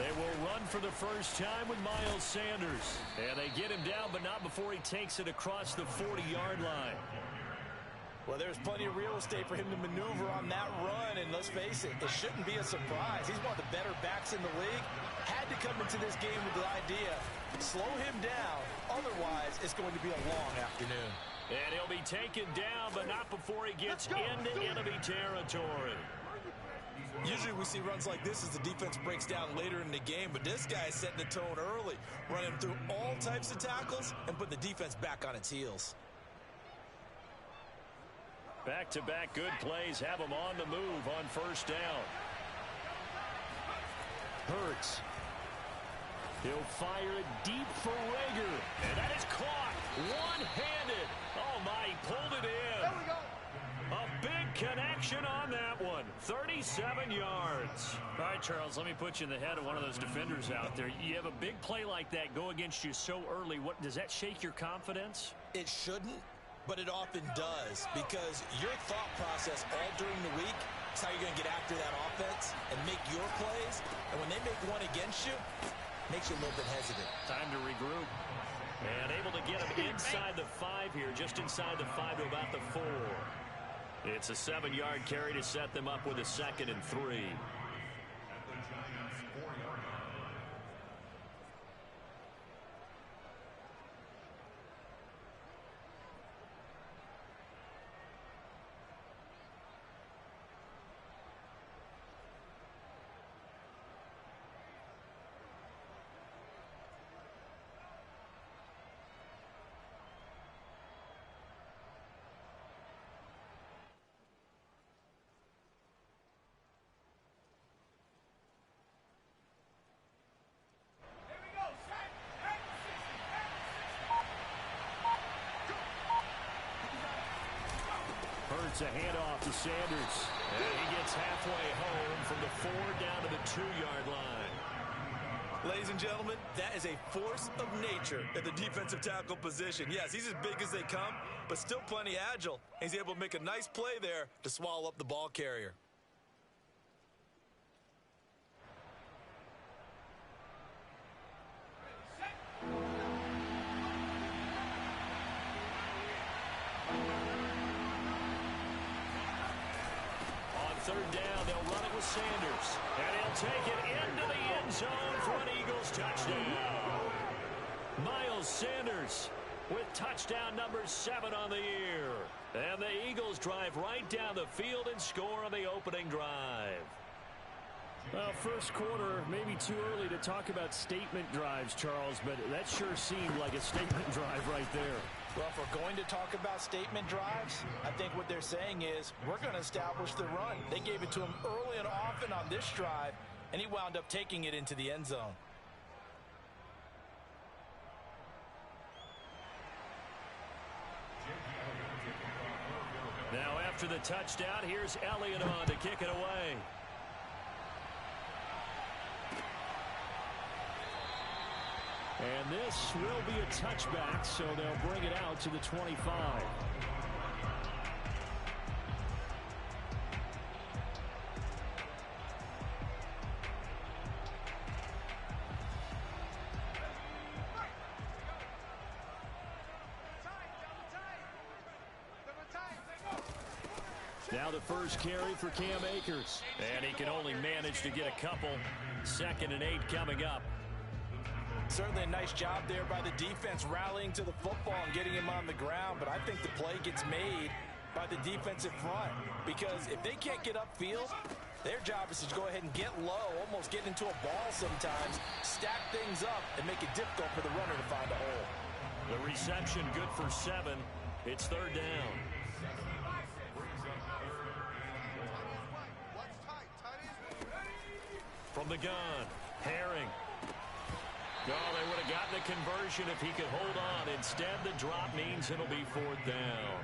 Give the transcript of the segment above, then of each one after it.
They will run for the first time with Miles Sanders. And they get him down, but not before he takes it across the 40-yard line. Well, there's plenty of real estate for him to maneuver on that run, and let's face it, it shouldn't be a surprise. He's one of the better backs in the league. Had to come into this game with the idea, slow him down, otherwise it's going to be a long afternoon. And he'll be taken down, but not before he gets into enemy territory. Usually we see runs like this as the defense breaks down later in the game, but this guy is setting the tone early, running through all types of tackles and put the defense back on its heels. Back-to-back good plays have him on the move on first down. Hurts. He'll fire it deep for Rager. And that is caught one-handed. Oh, my, he pulled it in. There we go. A big connection on that one. 37 yards. All right, Charles, let me put you in the head of one of those defenders out there. You have a big play like that go against you so early. What does that shake your confidence? It shouldn't, but it often does, because your thought process all during the week is how you're going to get after that offense and make your plays. And when they make one against you, it makes you a little bit hesitant. Time to regroup. And able to get him inside the 5 here, just inside the 5 to about the 4. It's a 7-yard carry to set them up with a 2nd and 3. Hurts a handoff to Sanders. And he gets halfway home from the 4 down to the 2-yard line. Ladies and gentlemen, that is a force of nature at the defensive tackle position. Yes, he's as big as they come, but still plenty agile. He's able to make a nice play there to swallow up the ball carrier. Third down, they'll run it with Sanders. And he'll take it into the end zone for an Eagles touchdown. Miles Sanders with touchdown number 7 on the year. And the Eagles drive right down the field and score on the opening drive. Well, first quarter, maybe too early to talk about statement drives, Charles, but that sure seemed like a statement drive right there. Well, if we're going to talk about statement drives, I think what they're saying is we're going to establish the run. They gave it to him early and often on this drive, and he wound up taking it into the end zone. Now after the touchdown, here's Elliott on to kick it away. And this will be a touchback, so they'll bring it out to the 25. Now the first carry for Cam Akers. And he can only manage to get a couple. 2nd and 8 coming up. Certainly a nice job there by the defense rallying to the football and getting him on the ground, but I think the play gets made by the defensive front, because if they can't get upfield, their job is to go ahead and get low, almost get into a ball sometimes, stack things up, and make it difficult for the runner to find a hole. The reception good for 7. It's 3rd down. From the gun, Herring. Oh, they would have gotten the conversion if he could hold on. Instead, the drop means it'll be 4th down.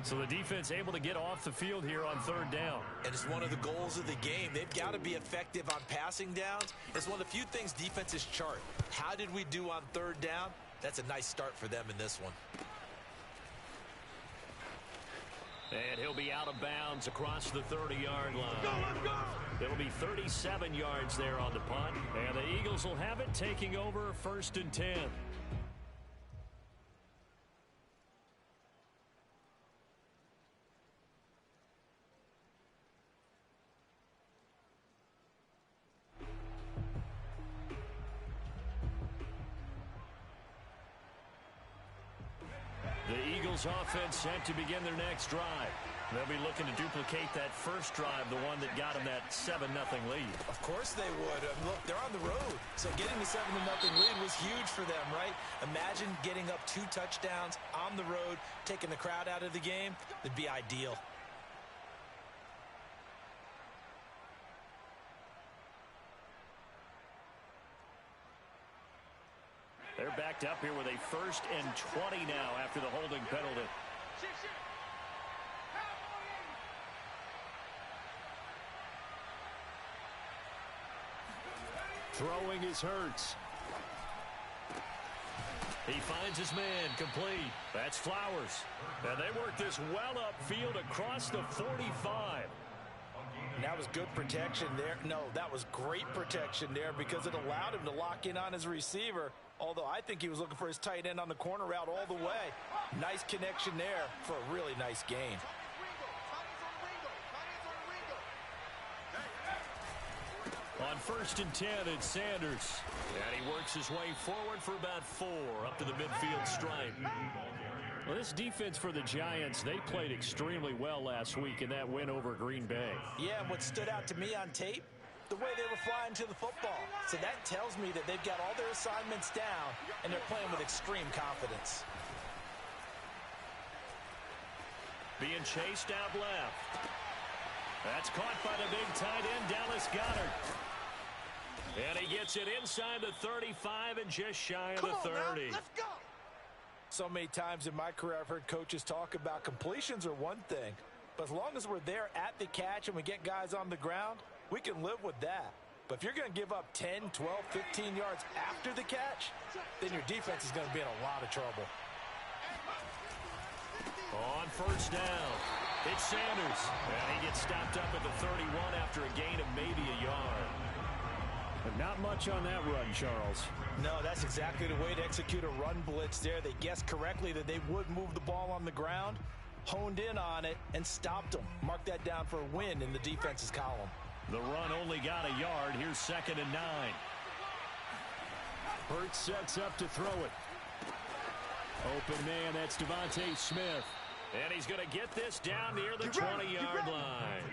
So the defense able to get off the field here on 3rd down. And it's one of the goals of the game. They've got to be effective on passing downs. It's one of the few things defenses chart. How did we do on 3rd down? That's a nice start for them in this one. And he'll be out of bounds across the 30-yard line. Let's go! It'll be 37 yards there on the punt. And the Eagles will have it, taking over 1st and 10. The Eagles offense set to begin their next drive. They'll be looking to duplicate that first drive, the one that got them that 7-0 lead. Of course they would. Look, they're on the road. So getting the 7-0 lead was huge for them, right? Imagine getting up 2 touchdowns on the road, taking the crowd out of the game. It'd be ideal. They're backed up here with a 1st and 20 now after the holding penalty. Throwing is Hurts. He finds his man, complete. That's Flowers. And they work this well upfield across the 45. And that was good protection there. No, that was great protection there because it allowed him to lock in on his receiver. Although I think he was looking for his tight end on the corner route all the way. Nice connection there for a really nice gain. On 1st and 10, it's Sanders. And he works his way forward for about 4 up to the midfield stripe. Well, this defense for the Giants, they played extremely well last week in that win over Green Bay. Yeah, and what stood out to me on tape, the way they were flying to the football. So that tells me that they've got all their assignments down, and they're playing with extreme confidence. Being chased out left. That's caught by the big tight end, Dallas Goedert. And he gets it inside the 35 and just shy of the 30. Let's go! So many times in my career I've heard coaches talk about completions are one thing, but as long as we're there at the catch and we get guys on the ground, we can live with that. But if you're going to give up 10, 12, 15 yards after the catch, then your defense is going to be in a lot of trouble. On 1st down, it's Sanders. And he gets stopped up at the 31 after a gain of maybe a yard. But not much on that run, Charles. No, that's exactly the way to execute a run blitz there. They guessed correctly that they would move the ball on the ground, honed in on it, and stopped them. Mark that down for a win in the defense's column. The run only got a yard. Here's 2nd and 9. Hurts sets up to throw it. Open man, that's Devontae Smith. And he's going to get this down near the 20-yard line.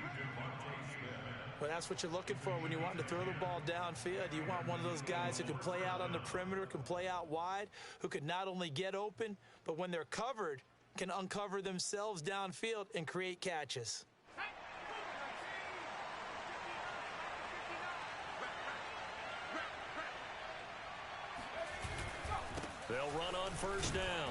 Well, that's what you're looking for when you want to throw the ball downfield. You want one of those guys who can play out on the perimeter, can play out wide, who can not only get open, but when they're covered, can uncover themselves downfield and create catches. They'll run on 1st down.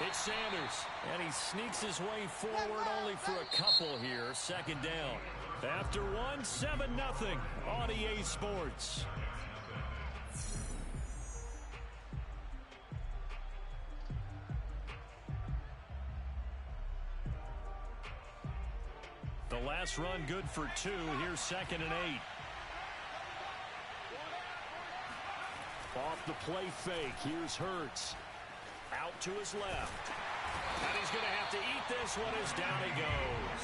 It's Sanders, and he sneaks his way forward only for a couple here. 2nd down. After 1, 7-0 on EA Sports. The last run good for 2. Here's 2nd and 8. Off the play fake. Here's Hurts. Out to his left. And he's going to have to eat this one as down he goes.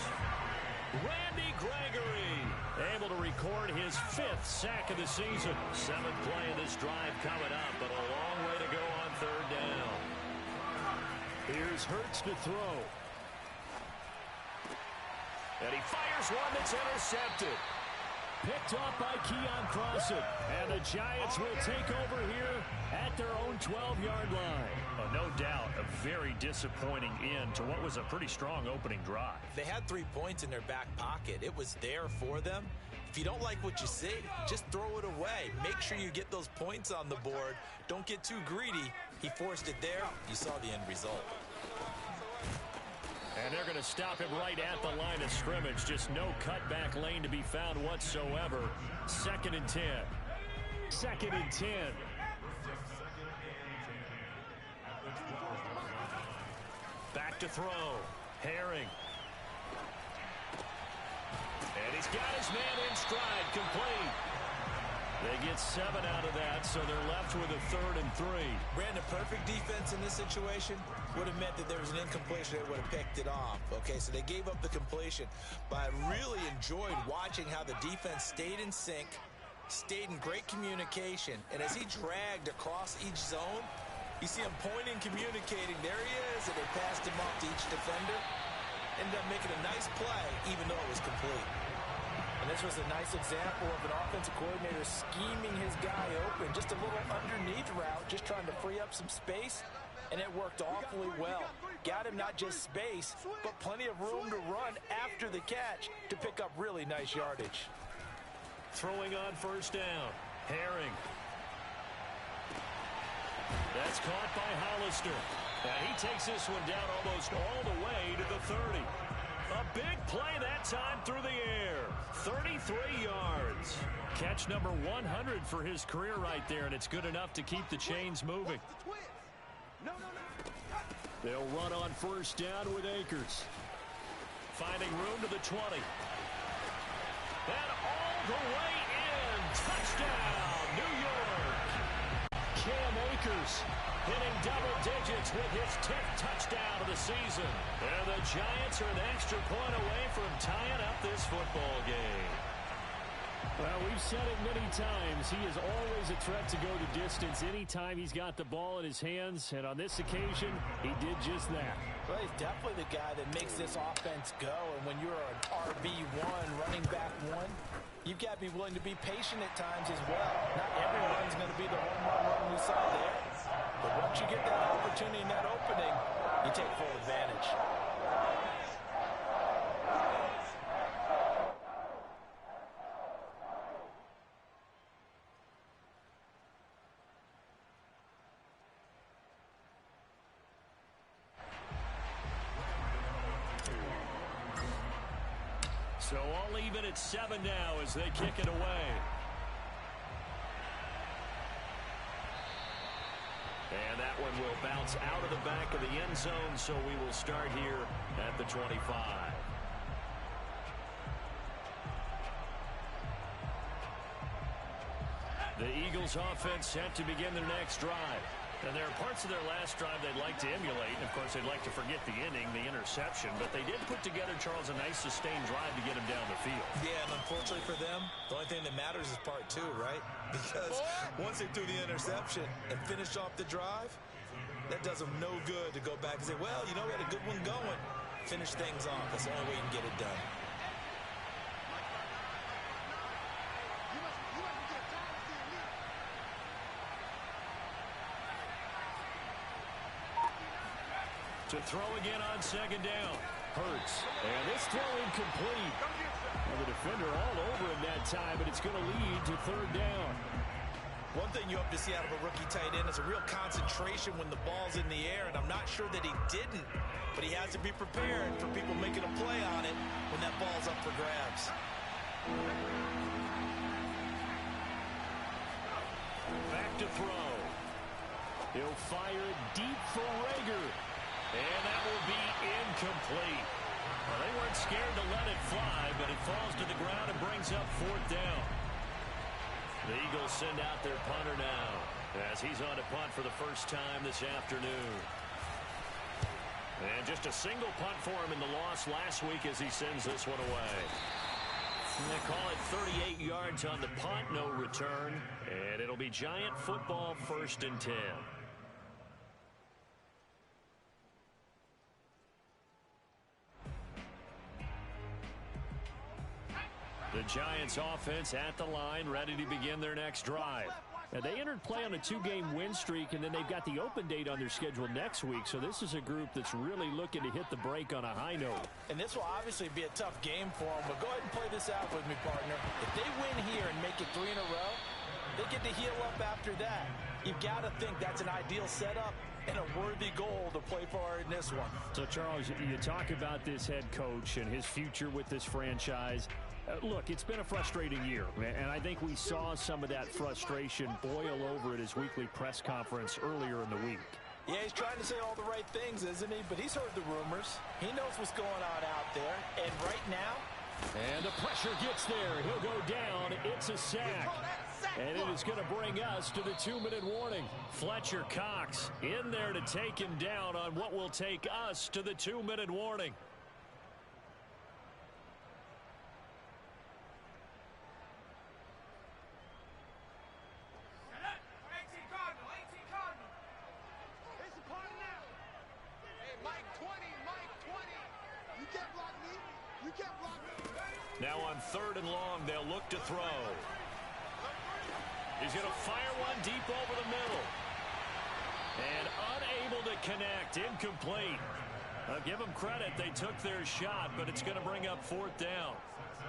Randy Gregory able to record his 5th sack of the season. 7th play of this drive coming up, but a long way to go on 3rd down. Here's Hurts to throw. And he fires one that's intercepted. Picked off by Keon Crossan. And the Giants will take over here at their own 12-yard line. Oh, no doubt a very disappointing end to what was a pretty strong opening drive. They had 3 points in their back pocket. It was there for them. If you don't like what you see, just throw it away. Make sure you get those points on the board. Don't get too greedy. He forced it there. You saw the end result. And they're going to stop him right at the line of scrimmage. Just no cutback lane to be found whatsoever. 2nd and 10. 2nd and 10. Back to throw. Herring. And he's got his man in stride, complete. They get 7 out of that, so they're left with a 3rd and 3. Brandon, perfect defense in this situation would have meant that there was an incompletion. They would have picked it off. Okay, so they gave up the completion. But I really enjoyed watching how the defense stayed in sync, stayed in great communication. And as he dragged across each zone, you see him pointing, communicating. There he is, and they passed him off to each defender. Ended up making a nice play, even though it was complete. And this was a nice example of an offensive coordinator scheming his guy open. Just a little underneath route, just trying to free up some space, and it worked awfully well. Got him not just space, but plenty of room to run after the catch to pick up really nice yardage. Throwing on 1st down. Herring. That's caught by Hollister. And he takes this one down almost all the way to the 30. A big play that time through the air. 33 yards. Catch number 100 for his career right there, and it's good enough to keep the chains moving. They'll run on 1st down with Akers. Finding room to the 20. And all the way in. Touchdown, New York. Cam Akers hitting double digits with his 10th touchdown of the season. And the Giants are an extra point away from tying up this football game. Well, we've said it many times. He is always a threat to go the distance anytime he's got the ball in his hands. And on this occasion, he did just that. Well, he's definitely the guy that makes this offense go. And when you're an RB1, running back 1, you've got to be willing to be patient at times as well. Not everyone's going to be the home run we saw there. But once you get that opportunity and that opening, you take full advantage. So all even at 7 now as they kick it away. And that one will bounce out of the back of the end zone, so we will start here at the 25. The Eagles offense set to begin their next drive. And there are parts of their last drive they'd like to emulate. And of course, they'd like to forget the inning, the interception. But they did put together, Charles, a nice sustained drive to get him down the field. Yeah, and unfortunately for them, the only thing that matters is part 2, right? Because once they threw the interception and finished off the drive, that does them no good to go back and say, well, you know, we had a good one going. Finish things off. That's the only way you can get it done. To throw again on 2nd down. Hurts. And this throw incomplete. Well, the defender all over him that time, but it's going to lead to 3rd down. One thing you hope to see out of a rookie tight end is a real concentration when the ball's in the air, and I'm not sure that he didn't, but he has to be prepared for people making a play on it when that ball's up for grabs. Back to throw. He'll fire it deep for Rager. And that will be incomplete. Well, they weren't scared to let it fly, but it falls to the ground and brings up 4th down. The Eagles send out their punter now as he's on to punt for the first time this afternoon. And just a single punt for him in the loss last week as he sends this one away. And they call it 38 yards on the punt, no return. And it'll be Giant football, 1st and 10. The Giants offense at the line, ready to begin their next drive. Now, they entered play on a 2-game win streak, and then they've got the open date on their schedule next week. So this is a group that's really looking to hit the break on a high note. And this will obviously be a tough game for them, but go ahead and play this out with me, partner. If they win here and make it 3 in a row, they get to heal up after that. You've got to think that's an ideal setup and a worthy goal to play for in this one. So, Charles, you talk about this head coach and his future with this franchise. Look, it's been a frustrating year, and I think we saw some of that frustration boil over at his weekly press conference earlier in the week. Yeah, he's trying to say all the right things, isn't he? But he's heard the rumors. He knows what's going on out there. And right now, And the pressure gets there. He'll go down. It's a sack. And it is going to bring us to the 2-minute warning. Fletcher Cox in there to take him down on what will take us to the 2-minute warning. Now on 3rd and long, they'll look to throw. He's going to fire one deep over the middle. And unable to connect. Incomplete. I'll give them credit. They took their shot, but it's going to bring up 4th down.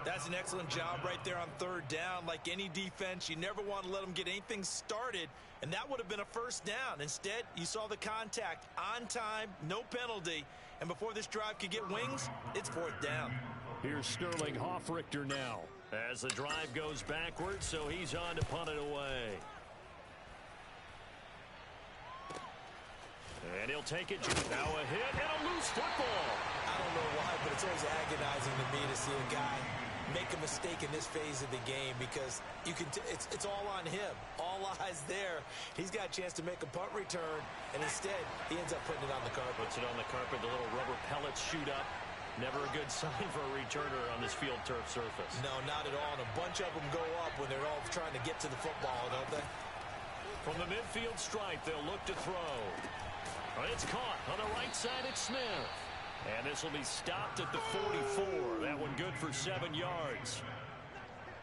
That's an excellent job right there on 3rd down. Like any defense, you never want to let them get anything started, and that would have been a 1st down. Instead, you saw the contact on time, no penalty, and before this drive could get wings, it's 4th down. Here's Sterling Hoffrichter now as the drive goes backwards, so he's on to punt it away. And he'll take it. Now a hit and a loose football. I don't know why, but it's always agonizing to me to see a guy make a mistake in this phase of the game, because you can it's all on him. All eyes there. He's got a chance to make a punt return, and instead he ends up putting it on the carpet. Puts it on the carpet. The little rubber pellets shoot up. Never a good sign for a returner on this field turf surface. No, not at all. And a bunch of them go up when they're all trying to get to the football, don't they? From the midfield stripe, they'll look to throw. It's caught on the right side. It's Smith. And this will be stopped at the 44. That one good for 7 yards.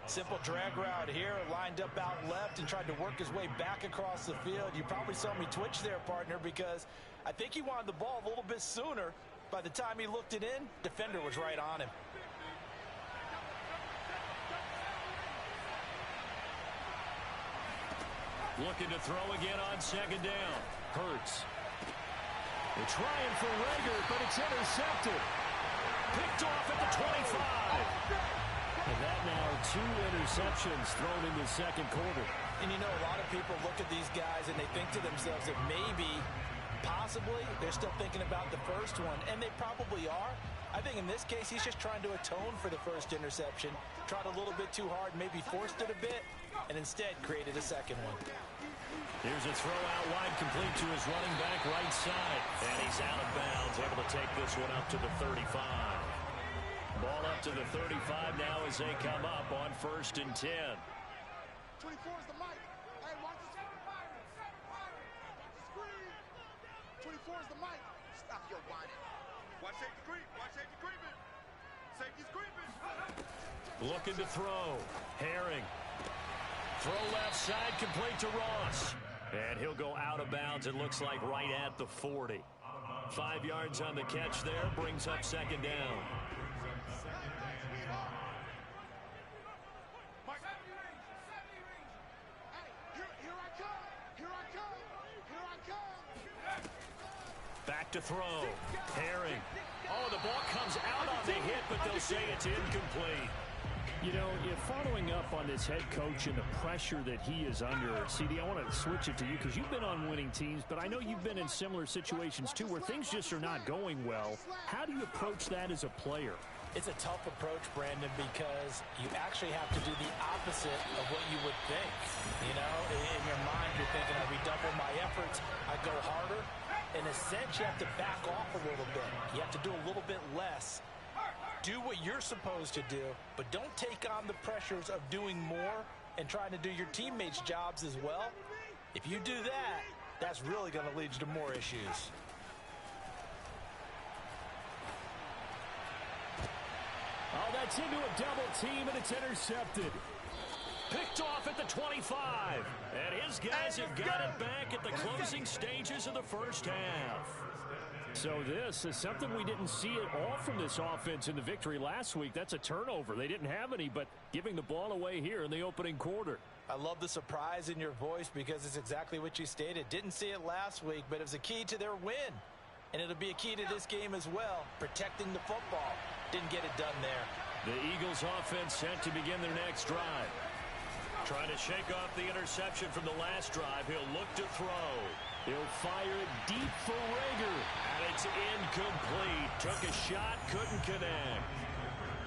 Simple drag route here, lined up out left and tried to work his way back across the field. You probably saw me twitch there, partner, because I think he wanted the ball a little bit sooner. By the time he looked it in, defender was right on him. Looking to throw again on 2nd down. Hurts. They're trying for Rager, but it's intercepted. Picked off at the 25. And that now 2 interceptions thrown in the 2nd quarter. And you know, a lot of people look at these guys and they think to themselves that maybe, possibly, they're still thinking about the first one, and they probably are. I think in this case, he's just trying to atone for the first interception, tried a little bit too hard, maybe forced it a bit, and instead created a 2nd one. Here's a throw out wide, complete to his running back right side. And he's out of bounds, able to take this one up to the 35. Ball up to the 35 now as they come up on 1st and 10. 24 is the mic. Hey, watch the screen. 24 is the mic. Stop your whining. Watch safety creep. Watch safety creeping. Safety's creeping. Looking to throw. Herring. Throw left side, complete to Ross. And he'll go out of bounds, it looks like right at the 40. 5 yards on the catch there, brings up 2nd down. Back to throw. Herring. Oh, the ball comes out on the hit, but they'll say it's incomplete. You know, following up on this head coach and the pressure that he is under, CD, I want to switch it to you because you've been on winning teams, but I know you've been in similar situations too where things just are not going well. How do you approach that as a player? It's a tough approach, Brandon, because you actually have to do the opposite of what you would think. You know, in your mind, you're thinking, I redouble my efforts, I go harder. In a sense, you have to back off a little bit. You have to do a little bit less. Do what you're supposed to do, but don't take on the pressures of doing more and trying to do your teammates' jobs as well. If you do that, that's really going to lead you to more issues. Oh, that's into a double team, and it's intercepted. Picked off at the 25. And his guys have got it back at the closing stages of the first half. So this is something we didn't see at all from this offense in the victory last week. That's a turnover. They didn't have any, but giving the ball away here in the opening quarter. I love the surprise in your voice because it's exactly what you stated. Didn't see it last week, but it was a key to their win. And it'll be a key to this game as well, protecting the football. Didn't get it done there. The Eagles offense set to begin their next drive. Trying to shake off the interception from the last drive. He'll look to throw. He'll fire it deep for Rager. And it's incomplete. Took a shot, couldn't connect.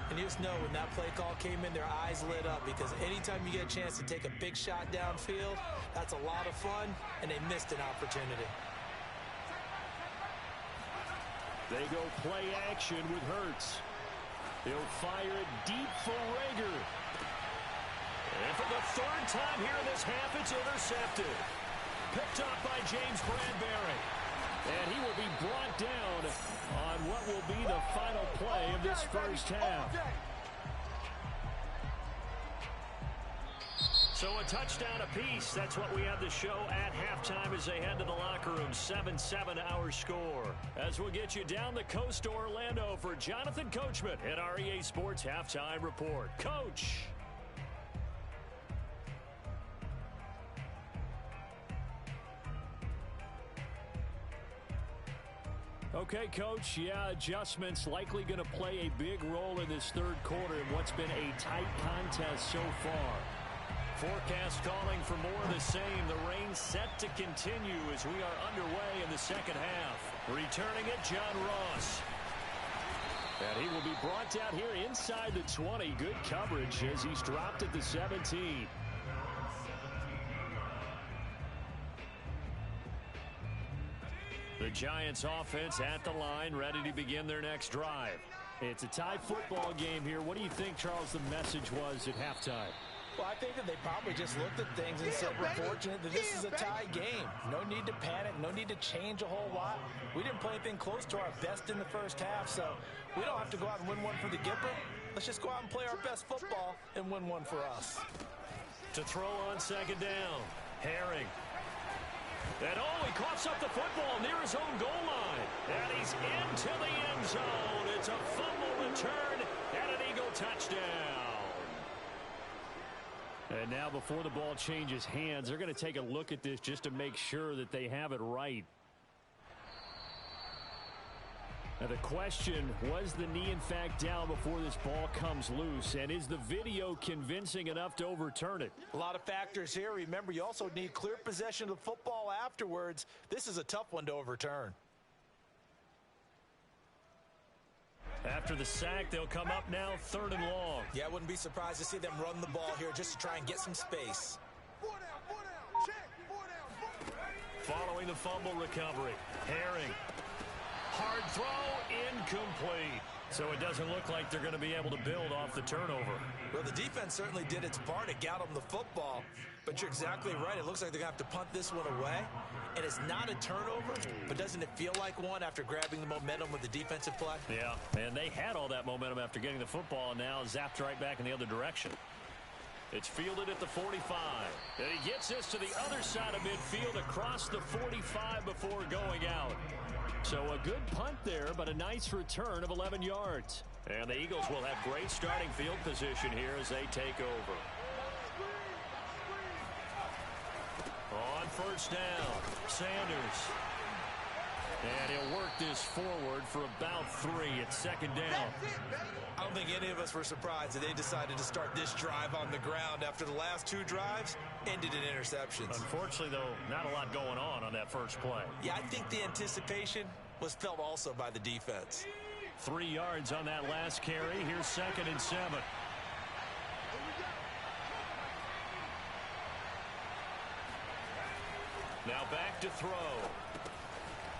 And you just know when that play call came in, their eyes lit up, because anytime you get a chance to take a big shot downfield, that's a lot of fun, and they missed an opportunity. They go play action with Hurts. He'll fire it deep for Rager. And for the third time here in this half, it's intercepted. Picked up by James Bradbury. And he will be brought down on what will be the final play of this first half. So a touchdown apiece. That's what we have to show at halftime as they head to the locker room. 7-7 our score. As we'll get you down the coast to Orlando for Jonathan Coachman at our EA Sports Halftime Report. Coach. Okay, Coach, yeah, adjustments likely going to play a big role in this third quarter in what's been a tight contest so far. Forecast calling for more of the same. The rain set to continue as we are underway in the second half. Returning it, John Ross. And he will be brought down here inside the 20. Good coverage as he's dropped at the 17. The Giants offense at the line, ready to begin their next drive. It's a tie football game here. What do you think, Charles, the message was at halftime? Well, I think that they probably just looked at things and said, we're fortunate that this is a tie game. No need to panic, no need to change a whole lot. We didn't play anything close to our best in the first half, so we don't have to go out and win one for the Gipper. Let's just go out and play our best football and win one for us. To throw on second down, Herring. And oh, he coughs up the football near his own goal line. And he's into the end zone. It's a fumble return and an Eagle touchdown. And now before the ball changes hands, they're going to take a look at this just to make sure that they have it right. Now the question, was the knee in fact down before this ball comes loose? And is the video convincing enough to overturn it? A lot of factors here. Remember, you also need clear possession of the football afterwards. This is a tough one to overturn. After the sack, they'll come up now 3rd and long. Yeah, I wouldn't be surprised to see them run the ball here just to try and get some space. Following the fumble recovery, Herring. Hard throw, incomplete. So it doesn't look like they're going to be able to build off the turnover. Well, the defense certainly did its part to get them the football. But you're exactly right. It looks like they're going to have to punt this one away. And it's not a turnover, but doesn't it feel like one after grabbing the momentum with the defensive play? Yeah, and they had all that momentum after getting the football, and now zapped right back in the other direction. It's fielded at the 45. And he gets this to the other side of midfield across the 45 before going out. So a good punt there, but a nice return of 11 yards. And the Eagles will have great starting field position here as they take over. On first down, Sanders. And he'll work this forward for about 3 at second down. I don't think any of us were surprised that they decided to start this drive on the ground after the last 2 drives ended in interceptions. Unfortunately, though, not a lot going on that first play. Yeah, I think the anticipation was felt also by the defense. 3 yards on that last carry. Here's 2nd and 7. Now back to throw.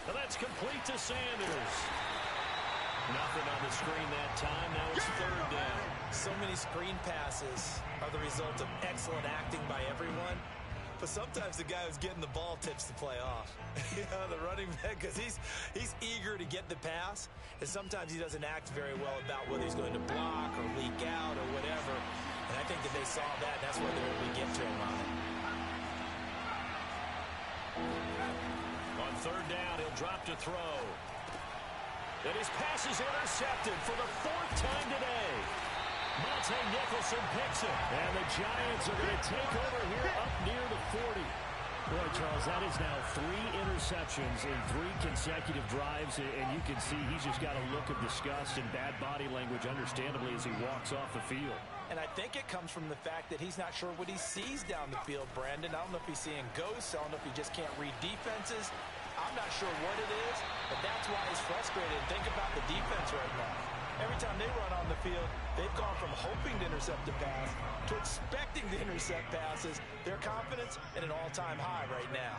Well, that's complete to Sanders. Nothing on the screen that time. Now it's 3rd down. So many screen passes are the result of excellent acting by everyone. But sometimes the guy who's getting the ball tips the play off. You know, the running back, because he's eager to get the pass. And sometimes he doesn't act very well about whether he's going to block or leak out or whatever. And I think that they saw that, and that's where they're going to get to him on it. On 3rd down, he'll drop to throw. And his pass is intercepted for the 4th time today. Monte Nicholson picks it. And the Giants are going to take over here up near the 40. Boy, Charles, that is now 3 interceptions in 3 consecutive drives. And you can see he's just got a look of disgust and bad body language, understandably, as he walks off the field. And I think it comes from the fact that he's not sure what he sees down the field, Brandon. I don't know if he's seeing ghosts. I don't know if he just can't read defenses. I'm not sure what it is, but that's why he's frustrated. Think about the defense right now. Every time they run on the field, they've gone from hoping to intercept a pass to expecting to intercept passes. Their confidence at an all-time high right now.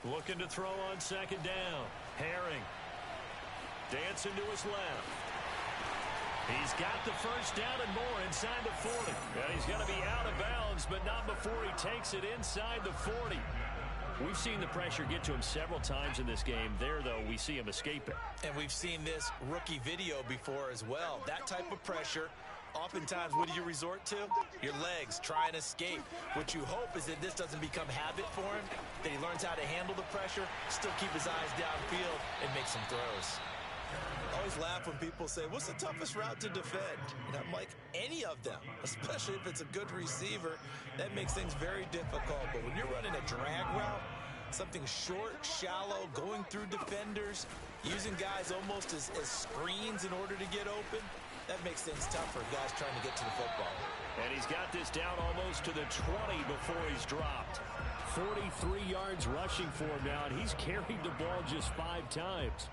Looking to throw on second down. Herring. Dancing to his left. He's got the first down and more inside the 40. And he's going to be out of bounds, but not before he takes it inside the 40. We've seen the pressure get to him several times in this game. There, though, we see him escape it. And we've seen this rookie video before as well. That type of pressure, oftentimes, what do you resort to? Your legs, try and escape. What you hope is that this doesn't become habit for him, that he learns how to handle the pressure, still keep his eyes downfield, and make some throws. I always laugh when people say, what's the toughest route to defend? And I'm like, any of them, especially if it's a good receiver. That makes things very difficult. But when you're running a drag route, something short, shallow, going through defenders, using guys almost as screens in order to get open, that makes things tough for guys trying to get to the football. And he's got this down almost to the 20 before he's dropped. 43 yards rushing for him now, and he's carried the ball just 5 times.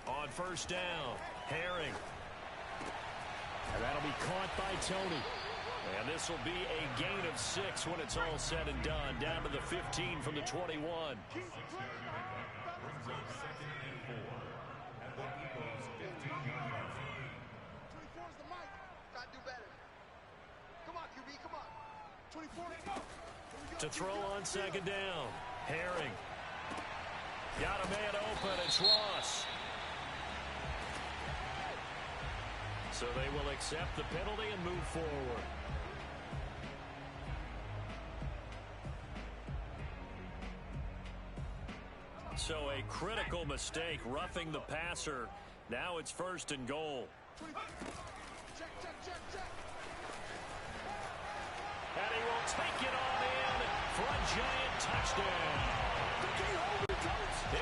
On first down, Herring. And that'll be caught by Tony. And this will be a gain of 6 when it's all said and done. Down to the 15 from the 21. To throw on second down, Herring. Got a man open, it's Ross. So they will accept the penalty and move forward. So a critical mistake, roughing the passer. Now it's first and goal. And he will take it on in for a giant touchdown.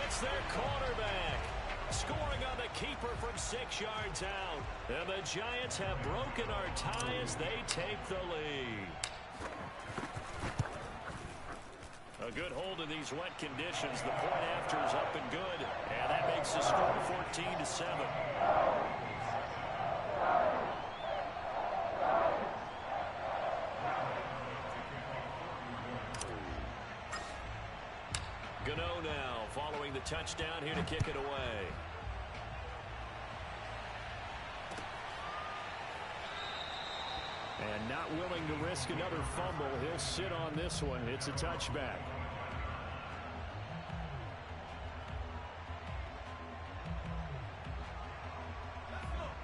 It's their quarterback. Scoring on the keeper from 6 yards out. And the Giants have broken our tie as they take the lead. A good hold in these wet conditions. The point after is up and good. And that makes the score 14-7. Gano now following the touchdown here to kick it away. And not willing to risk another fumble. He'll sit on this one. It's a touchback.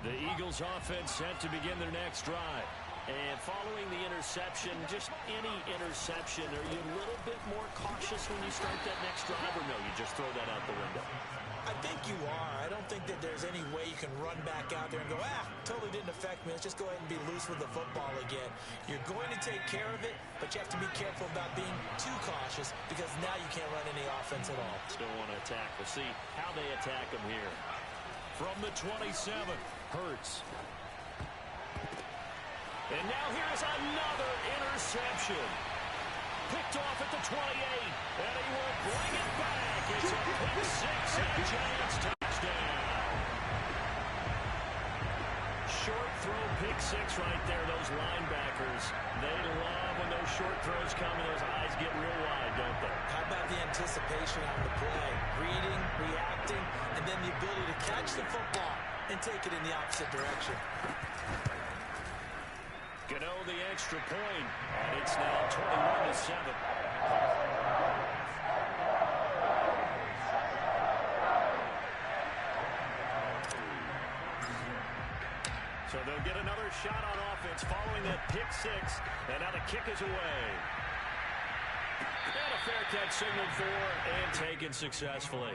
The Eagles offense set to begin their next drive. And following the interception, just any interception, are you a little bit more cautious when you start that next drive, or no, you just throw that out the window? I think you are. I don't think that there's any way you can run back out there and go, totally didn't affect me. Let's just go ahead and be loose with the football again. You're going to take care of it, but you have to be careful about being too cautious because now you can't run any offense at all. Still want to attack. We'll see how they attack them here. From the 27, Hurts. And now here's another interception. Picked off at the 28, and he will bring it back. It's a pick 6 and a Giants touchdown. Short throw, pick 6 right there. Those linebackers, they love when those short throws come and those eyes get real wide, don't they? How about the anticipation on the play? Reading, reacting, and then the ability to catch the football and take it in the opposite direction. Gano the extra point, and it's now 21-7. So they'll get another shot on offense following that pick 6, and now the kick is away. And a fair catch signaled for and taken successfully.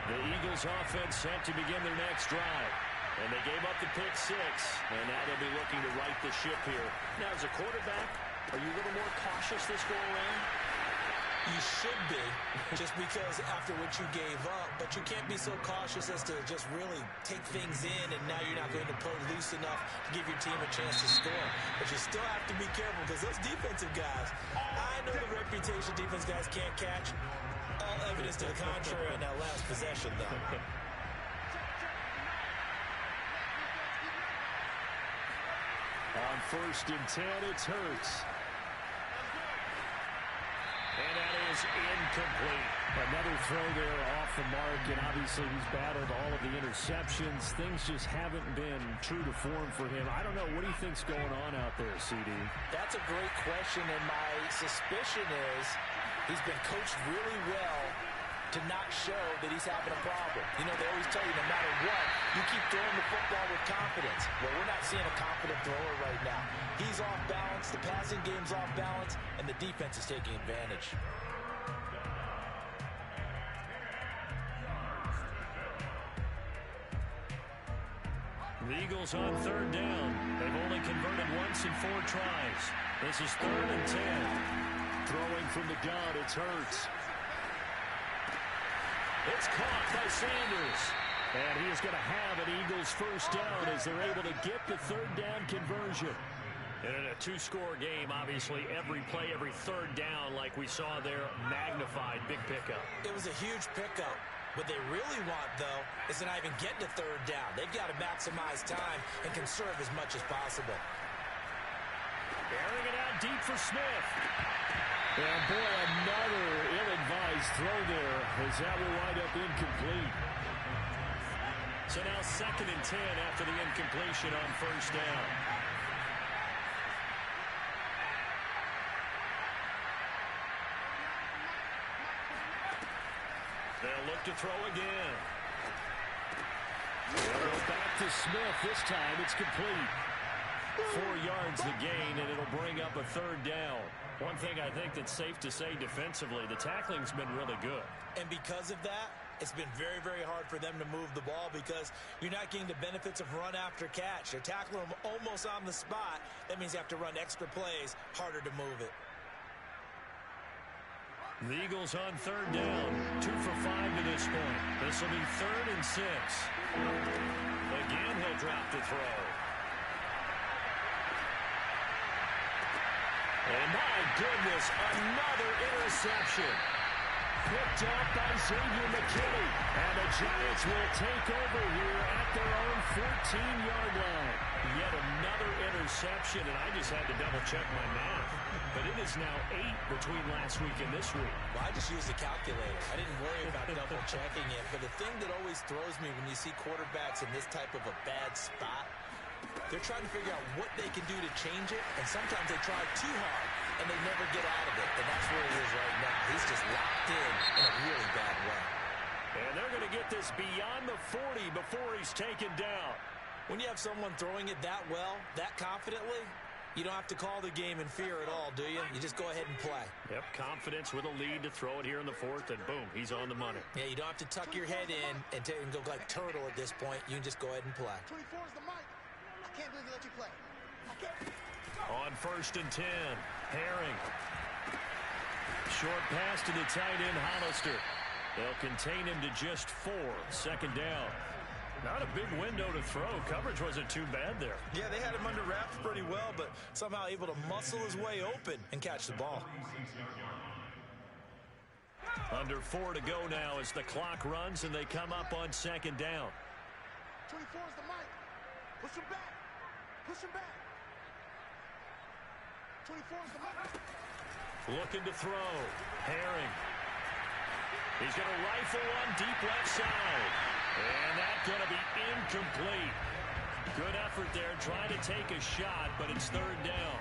The Eagles offense set to begin their next drive. And they gave up the pick six, and now they'll be looking to right the ship here. Now, as a quarterback, are you a little more cautious this go around? You should be, just because after what you gave up, but you can't be so cautious as to just really take things in, and now you're not going to play loose enough to give your team a chance to score. But you still have to be careful, because those defensive guys, I know the reputation defense guys can't catch. All evidence to the contrary in that last possession, though. On 1st and 10, it's Hurts. And that is incomplete. Another throw there off the mark, and obviously he's battled all of the interceptions. Things just haven't been true to form for him. I don't know. What do you think's going on out there, CD? That's a great question, and my suspicion is he's been coached really well to not show that he's having a problem. You know, they always tell you no matter what, you keep throwing the football with confidence. Well, we're not seeing a confident thrower right now. He's off balance, the passing game's off balance, and the defense is taking advantage. The Eagles on 3rd down. They've only converted once in 4 tries. This is 3rd and 10. Throwing from the gun, it's Hurts. It's caught by Sanders. And he is going to have an Eagles first down as they're able to get the 3rd down conversion. And in a 2-score game, obviously, every play, every 3rd down, like we saw there, magnified. Big pickup. It was a huge pickup. What they really want, though, is to not even get to 3rd down. They've got to maximize time and conserve as much as possible. Airing it out deep for Smith. And boy, another ill-advised throw there as that will wind up incomplete. So now 2nd and 10 after the incompletion on 1st down. They'll look to throw again. They'll go back to Smith. This time it's complete. 4 yards the gain, and it'll bring up a 3rd down. One thing I think that's safe to say defensively, the tackling's been really good. And because of that, it's been very, very hard for them to move the ball because you're not getting the benefits of run after catch. They're tackling them almost on the spot. That means you have to run extra plays, harder to move it. The Eagles on 3rd down, 2 for 5 to this point. This will be 3rd and 6. Again, he'll drop the throw. And my goodness, another interception. Picked up by Xavier McKinney. And the Giants will take over here at their own 14-yard line. Yet another interception, and I just had to double-check my math. But it is now 8 between last week and this week. Well, I just used a calculator. I didn't worry about double-checking it. But the thing that always throws me when you see quarterbacks in this type of a bad spot, they're trying to figure out what they can do to change it, and sometimes they try too hard, and they never get out of it. And that's where he is right now. He's just locked in a really bad way. And they're going to get this beyond the 40 before he's taken down. When you have someone throwing it that well, that confidently, you don't have to call the game in fear at all, do you? You just go ahead and play. Yep, confidence with a lead to throw it here in the 4th, and boom, he's on the money. Yeah, you don't have to tuck your head in and go like turtle at this point. You can just go ahead and play. 24 is the mic. I can't believe they let you play. I can't. On 1st and 10, Herring. Short pass to the tight end, Hollister. They'll contain him to just 4. 2nd down. Not a big window to throw. Coverage wasn't too bad there. Yeah, they had him under wraps pretty well, but somehow able to muscle his way open and catch the ball. Under 4 to go now as the clock runs and they come up on 2nd down. 24 is the mic. Push him back. Push him back. 24 is the mic. Looking to throw. Herring. He's going to rifle one deep left side. And that's going to be incomplete. Good effort there, trying to take a shot, but it's 3rd down.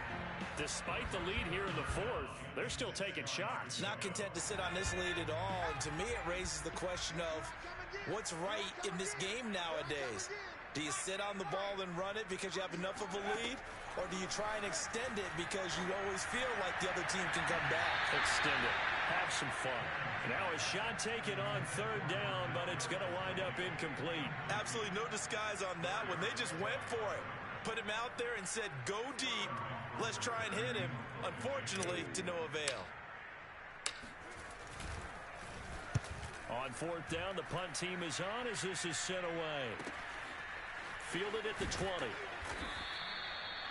Despite the lead here in the 4th, they're still taking shots. Not content to sit on this lead at all. And to me, it raises the question of what's right in this game nowadays. Do you sit on the ball and run it because you have enough of a lead? Or do you try and extend it because you always feel like the other team can come back? Extend it. have some fun. Now a shot taken on third down, but it's going to wind up incomplete. Absolutely no disguise on that one. They just went for it. Put him out there and said, go deep. Let's try and hit him. Unfortunately, to no avail. On fourth down, the punt team is on as this is sent away. Fielded at the 20.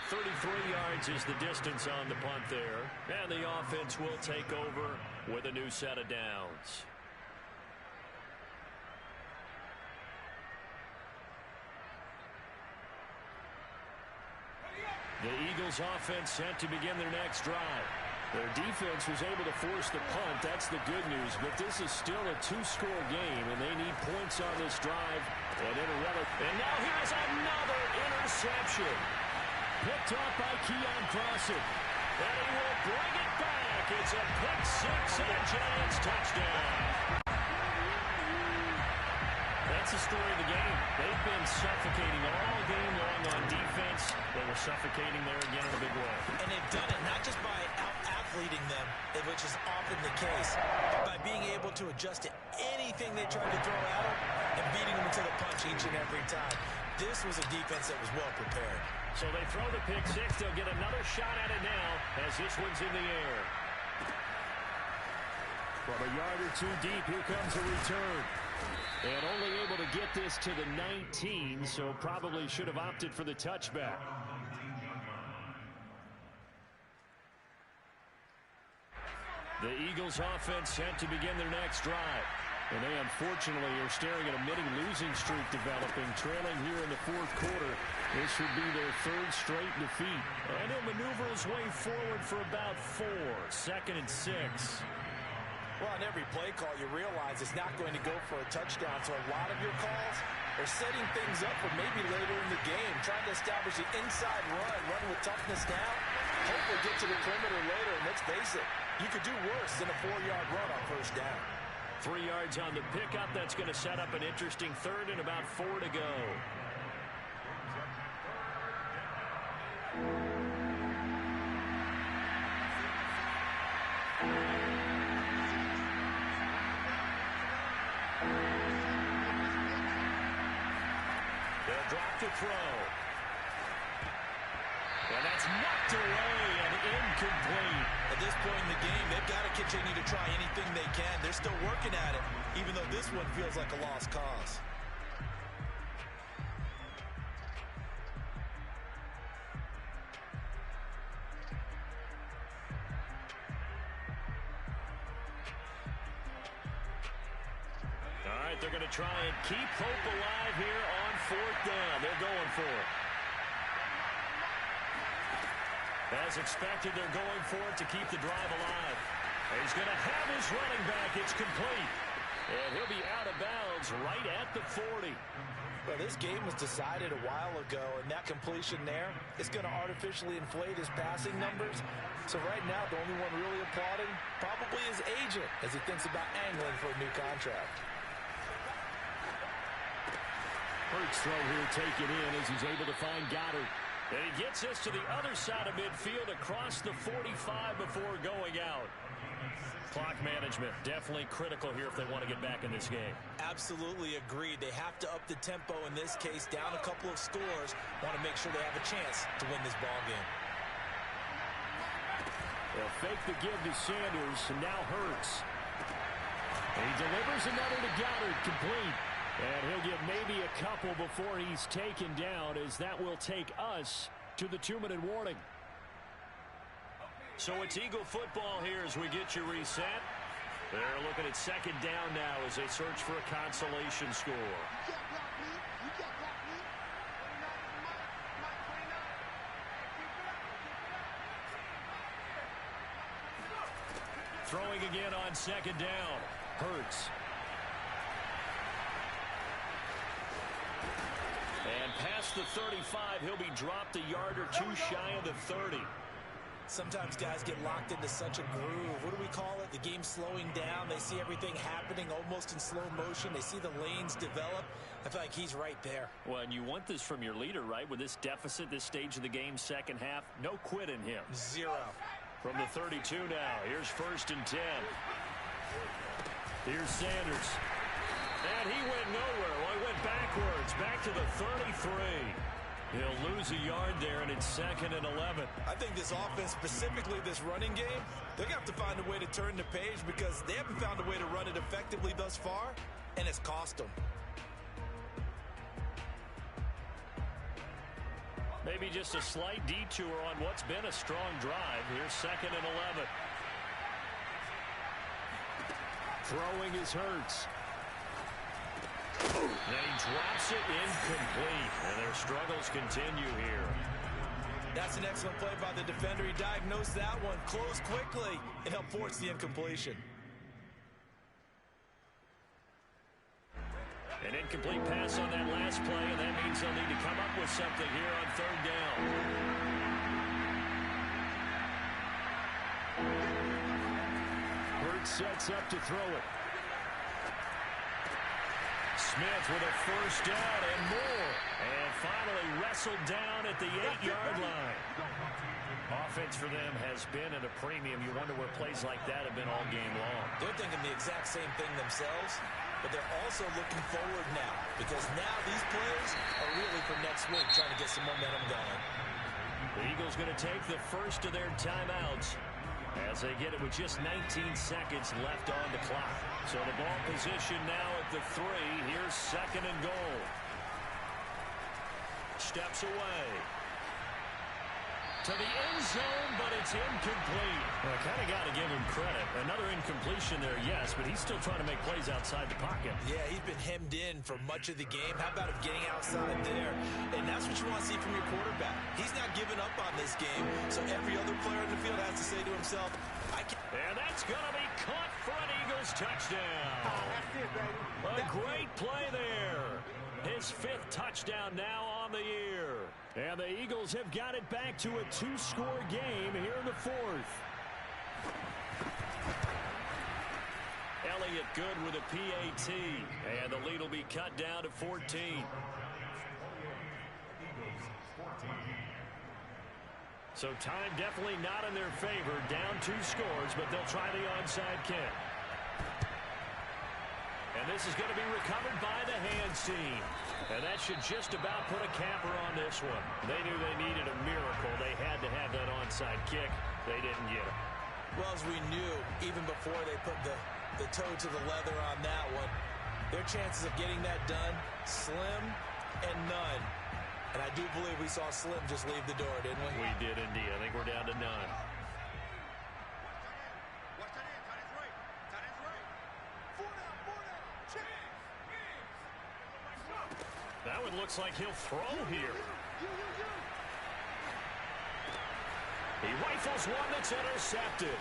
33 yards is the distance on the punt there. And the offense will take over with a new set of downs. The Eagles offense set to begin their next drive. Their defense was able to force the punt. That's the good news. But this is still a two-score game, and they need points on this drive. And now here's another interception. Picked off by Keon Crossen. And he will bring it back. It's a pick six and a Giants touchdown. That's the story of the game. They've been suffocating all game long on defense. They were suffocating there again in a big way. And they've done it not just by out-athleting them, which is often the case, but by being able to adjust to anything they tried to throw at them and beating them to the punch each and every time. This was a defense that was well prepared. So they throw the pick six. They'll get another shot at it now as this one's in the air. From a yard or two deep, here comes a return. And only able to get this to the 19, so probably should have opted for the touchback. The Eagles offense set to begin their next drive. And they unfortunately are staring at a mini losing streak developing, trailing here in the fourth quarter. This would be their third straight defeat. And he'll maneuver his way forward for about 4. 2nd and 6. Well, on every play call, you realize it's not going to go for a touchdown. So a lot of your calls are setting things up for maybe later in the game, trying to establish the inside run with toughness now. Hopefully get to the perimeter later, and let's face it, you could do worse than a 4-yard run on first down. 3 yards on the pickup. That's going to set up an interesting third and about 4 to go. They'll drop to throw. And that's knocked away and incomplete. At this point in the game, they've got to continue to try anything they can. They're still working at it, even though this one feels like a lost cause. All right, they're going to try and keep hope alive here on fourth down. They're going for it. As expected, they're going for it to keep the drive alive. And he's going to have his running back. It's complete. And he'll be out of bounds right at the 40. Well, this game was decided a while ago, and that completion there is going to artificially inflate his passing numbers. So right now, the only one really applauding probably his agent as he thinks about angling for a new contract. Hurts throw here taken in as he's able to find Goddard. And he gets this to the other side of midfield across the 45 before going out. Clock management definitely critical here if they want to get back in this game. Absolutely agreed. They have to up the tempo in this case, down a couple of scores. Want to make sure they have a chance to win this ball game. They'll fake the give to Sanders, and now Hurts. And he delivers another to Goddard, complete. And he'll get maybe a couple before he's taken down, as that will take us to the 2-minute warning. So it's Eagle football here as we get you reset. They're looking at second down now as they search for a consolation score. Throwing again on second down. Hurts. And past the 35, he'll be dropped a yard or two shy of the 30. Sometimes guys get locked into such a groove. What do we call it? The game slowing down. They see everything happening almost in slow motion. They see the lanes develop. I feel like he's right there. Well, and you want this from your leader, right? With this deficit, this stage of the game, second half, no quit in him. 0. From the 32 now, here's 1st and 10. Here's Sanders. And he went nowhere. Well, he went backwards, back to the 33. He'll lose a yard there, and it's 2nd and 11. I think this offense, specifically this running game, they're going to have to find a way to turn the page because they haven't found a way to run it effectively thus far, and it's cost them. Maybe just a slight detour on what's been a strong drive. Here's 2nd and 11. Throwing is Hurts. And he drops it incomplete. And their struggles continue here. That's an excellent play by the defender. He diagnosed that one, closed quickly, and helped force the incompletion. An incomplete pass on that last play, and that means they'll need to come up with something here on 3rd down. Hurts sets up to throw it. Smith with a 1st down and more. And finally wrestled down at the 8-yard line. Offense for them has been at a premium. You wonder where plays like that have been all game long. They're thinking the exact same thing themselves, but they're also looking forward now because now these plays are really for next week, trying to get some momentum going. The Eagles going to take the first of their timeouts as they get it with just 19 seconds left on the clock. So the ball position now at the 3. Here's 2nd and goal. Steps away to the end zone, but it's incomplete. Well, I kind of got to give him credit. Another incompletion there, yes, but he's still trying to make plays outside the pocket. Yeah, he's been hemmed in for much of the game. How about him getting outside there? And that's what you want to see from your quarterback. He's not giving up on this game, so every other player in the field has to say to himself, I can't. And that's going to be caught for an Eagles touchdown. That's it, baby. A great play there. His 5th touchdown now on the year. And the Eagles have got it back to a 2-score game here in the 4th. Elliott good with a PAT. And the lead will be cut down to 14. So time definitely not in their favor. Down 2 scores, but they'll try the onside kick. And this is going to be recovered by the hands team. And that should just about put a capper on this one. They knew they needed a miracle. They had to have that onside kick. They didn't get it. Well, as we knew, even before they put the toe to the leather on that one, their chances of getting that done, slim and none. And I do believe we saw Slim just leave the door, didn't we? We did indeed. I think we're down to none. Watch that in. Tight end's right. Tight end's right. 4 down. Check. That one looks like he'll throw here. He rifles one that's intercepted.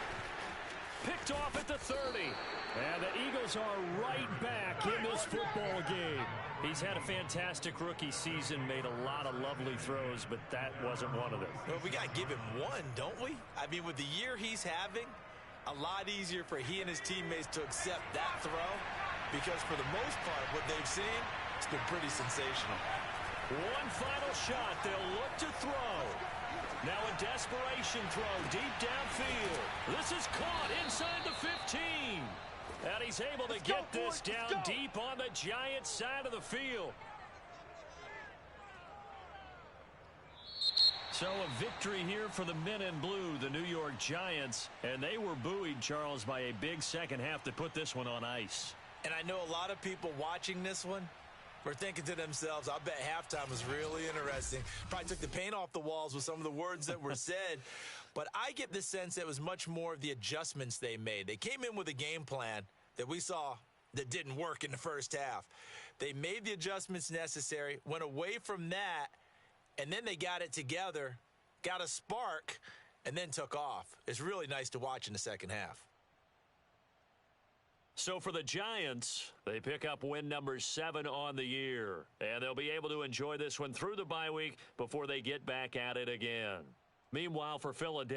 Picked off at the 30. And the Eagles are right back in this football game. He's had a fantastic rookie season, made a lot of lovely throws, but that wasn't one of them. Well, we got to give him one, don't we? I mean, with the year he's having, a lot easier for he and his teammates to accept that throw because for the most part, what they've seen, it's been pretty sensational. One final shot. They'll look to throw. Now a desperation throw deep downfield. This is caught inside the 15. And he's able to get this down deep on the Giants' side of the field. So a victory here for the men in blue, the New York Giants. And they were buoyed, Charles, by a big second half that put this one on ice. And I know a lot of people watching this one were thinking to themselves, I bet halftime was really interesting. Probably took the paint off the walls with some of the words that were said. But I get the sense that it was much more of the adjustments they made. They came in with a game plan that we saw that didn't work in the first half. They made the adjustments necessary, went away from that, and then they got it together, got a spark, and then took off. It's really nice to watch in the second half. So for the Giants, they pick up win number 7 on the year. And they'll be able to enjoy this one through the bye week before they get back at it again. Meanwhile, for Philadelphia,